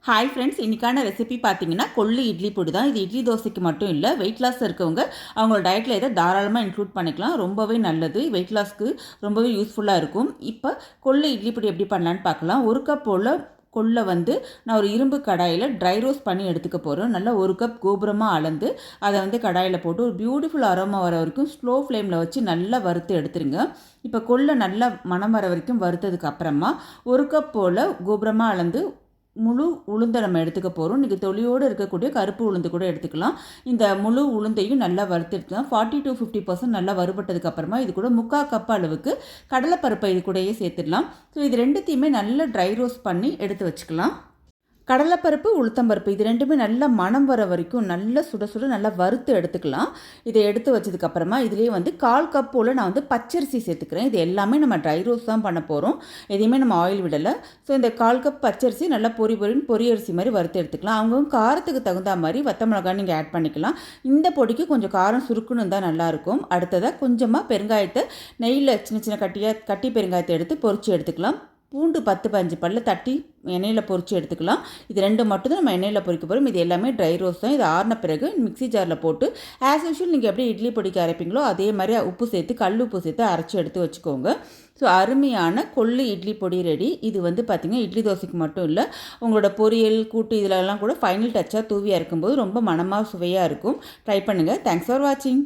Hi friends, இன்றைக்கான recipe பார்த்தீங்கன்னா கொள்ளு இட்லி பொடி தான். இது இட்லி தோசைக்கு மட்டும் இல்லை, வெயிட் லாஸ் இருக்கவங்க அவங்களோட டயட்டில் இதை தாராளமாக இன்க்ளூட் பண்ணிக்கலாம். ரொம்பவே நல்லது, வெயிட் லாஸ்க்கு ரொம்பவே யூஸ்ஃபுல்லாக இருக்கும். இப்போ கொள்ளு இட்லி பொடி எப்படி பண்ணலான்னு பார்க்கலாம். ஒரு கப் போல் கொள்ளை நான் ஒரு இரும்பு கடாயில் ட்ரை ரோஸ்ட் பண்ணி எடுத்துக்க போகிறோம். நல்லா ஒரு கப் கோபுரமாக அளந்து அதை கடாயில் போட்டு ஒரு பியூட்டிஃபுல் அரோமா வர வரைக்கும் ஸ்லோ ஃப்ளேமில் வச்சு நல்லா வறுத்து எடுத்துருங்க. இப்போ கொள்ளை நல்லா மணம் வர வரைக்கும் வறுத்ததுக்கு அப்புறமா ஒரு கப் போல் கோபுரமாக அளந்து முழு உளுந்தை நம்ம எடுத்துக்க போகிறோம். இன்றைக்கி தொலியோடு இருக்கக்கூடிய கருப்பு உளுந்து கூட எடுத்துக்கலாம். இந்த முழு உளுந்தையும் நல்லா வறுத்து எடுத்துக்கலாம். 40 to 50% நல்லா வறுபட்டதுக்கு அப்புறமா இது கூட 3/4 கப் அளவுக்கு கடலைப்பருப்பை இது கூடயே சேர்த்துடலாம். ஸோ இது ரெண்டுத்தையுமே நல்லா ட்ரை ரோஸ்ட் பண்ணி எடுத்து வச்சுக்கலாம். கடலைப்பருப்பு, உளுத்தம்பருப்பு இது ரெண்டுமே நல்லா மணம் வர வரைக்கும் நல்லா சுட சுட நல்லா வறுத்து எடுத்துக்கலாம். இதை எடுத்து வச்சதுக்கப்புறமா இதுலேயே 1/4 கப் போல் நான் பச்சரிசி சேர்த்துக்கிறேன். இது எல்லாமே நம்ம ட்ரை ரோஸ்ட் தான் பண்ண போகிறோம், எதையுமே நம்ம ஆயில் விடலை. ஸோ இந்த 1/4 கப் பச்சரிசி நல்லா பொரி அரிசி மாதிரி வறுத்து எடுத்துக்கலாம். அவங்க காரத்துக்கு தகுந்த மாதிரி வத்த மிளகாய் நீங்கள் ஆட் பண்ணிக்கலாம். இந்த பொடிக்கு கொஞ்சம் காரம் சுருக்குன்னு தான் நல்லாயிருக்கும். அடுத்ததாக கொஞ்சமாக பெருங்காயத்தை நெய்யில் சின்ன சின்ன கட்டி பெருங்காயத்தை எடுத்து பொரித்து எடுத்துக்கலாம். பூண்டு 10-15 பல்ல தட்டி எண்ணெயில் பொரித்து எடுத்துக்கலாம். இது ரெண்டு மட்டும் தான் நம்ம எண்ணெயில் பொரிக்க போகிறோம். இது எல்லாமே ட்ரை ரோஸ்ட் தான். இது ஆறின பிறகு மிக்ஸி ஜாரில் போட்டு ஆஸ் யூஷுவல் நீங்கள் எப்படி இட்லி பொடிக்கு அரைப்பீங்களோ அதே மாதிரி உப்பு சேர்த்து கல் உப்பு சேர்த்து அரைச்சி எடுத்து வச்சுக்கோங்க. ஸோ அருமையான கொள்ளு இட்லி பொடி ரெடி. இது பார்த்திங்கன்னா இட்லி தோசைக்கு மட்டும் இல்லை, உங்களோட பொரியல் கூட்டு இதிலெல்லாம் கூட ஃபைனல் டச்சாக தூவியாக இருக்கும்போது ரொம்ப மணமாக சுவையாக இருக்கும். ட்ரை பண்ணுங்கள். தேங்க்ஸ் ஃபார் வாட்சிங்.